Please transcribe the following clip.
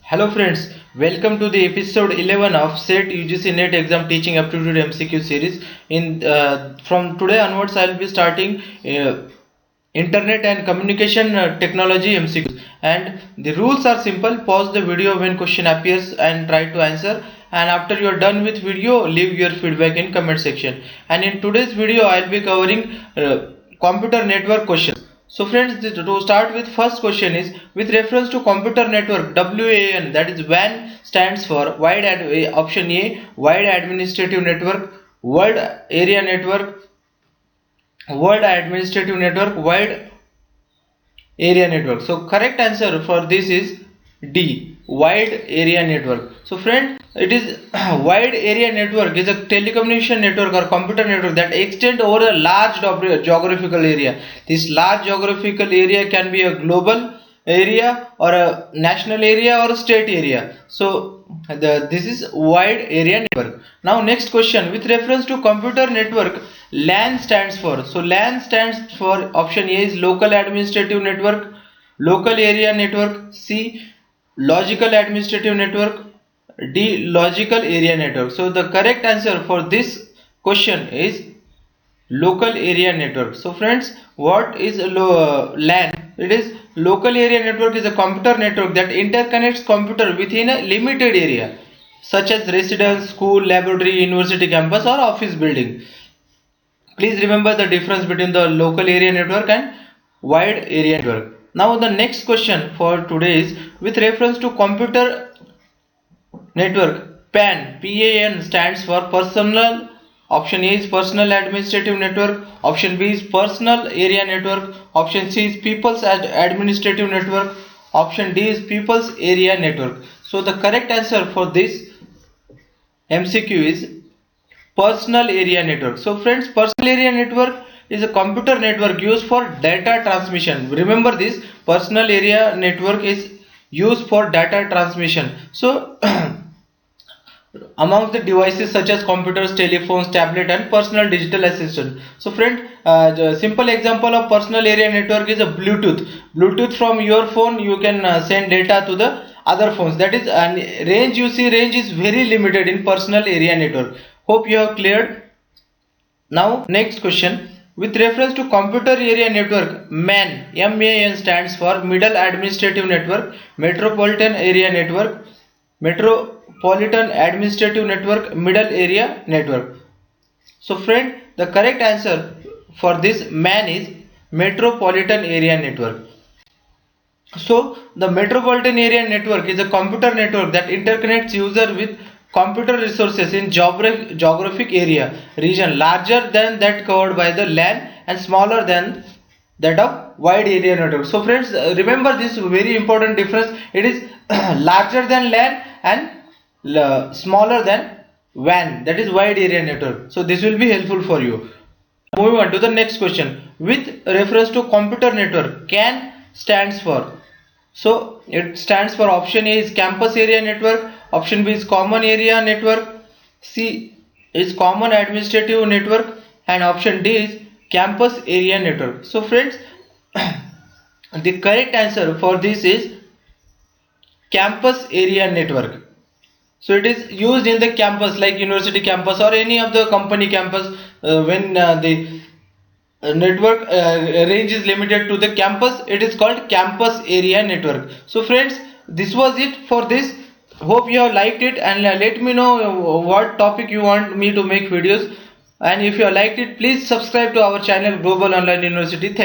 Hello friends, welcome to the episode 11 of SET UGC NET exam teaching aptitude MCQ series. From today onwards, I will be starting internet and communication technology MCQs. And the rules are simple. Pause the video when question appears and try to answer. And after you are done with video, leave your feedback in comment section. And in today's video, I will be covering computer network questions. So friends, to start with, first question is with reference to computer network WAN, that is WAN stands for option A, wide administrative network, world area network, world administrative network, wide area network. So correct answer for this is D, wide area network. So friend, it is wide area network is a telecommunication network or computer network that extend over a large geographical area. This large geographical area can be a global area or a national area or a state area. So this is wide area network. Now next question, with reference to computer network, LAN stands for. So LAN stands for option A is local administrative network, local area network, C logical administrative network, D logical area network. So the correct answer for this question is local area network. So friends, what is LAN? It is local area network is a computer network that interconnects computer within a limited area such as residence, school, laboratory, university campus or office building. Please remember the difference between the local area network and wide area network. Now the next question for today is with reference to computer network, PAN stands for personal. Option A is personal administrative network, option B is personal area network, option C is people's administrative network, option D is people's area network. So the correct answer for this MCQ is personal area network. So friends, personal area network is a computer network used for data transmission. Remember this, personal area network is used for data transmission. So amongst the devices such as computers, telephones, tablet and personal digital assistant. So friend, the simple example of personal area network is a Bluetooth from your phone you can send data to the other phones. That is, and range, you see, range is very limited in personal area network. Hope you have cleared. Now next question, with reference to computer area network, MAN stands for middle administrative network, metropolitan area network, Metropolitan administrative network, middle area network. So friend, the correct answer for this MAN is metropolitan area network. So the metropolitan area network is a computer network that interconnects user with computer resources in geographic area region larger than that covered by the LAN and smaller than that of wide area network. So friends, remember this very important difference. It is larger than LAN and smaller than WAN, that is wide area network. So this will be helpful for you. Moving on to the next question, with reference to computer network, CAN stands for. So it stands for option A is campus area network, option B is common area network, C is common administrative network and option D is campus area network. So friends, the correct answer for this is campus area network. So it is used in the campus like university campus or any of the company campus when the network range is limited to the campus, it is called campus area network. So friends, this was it for this. Hope you have liked it and let me know what topic you want me to make videos, and if you have liked it, please subscribe to our channel Global Online University. Thank you.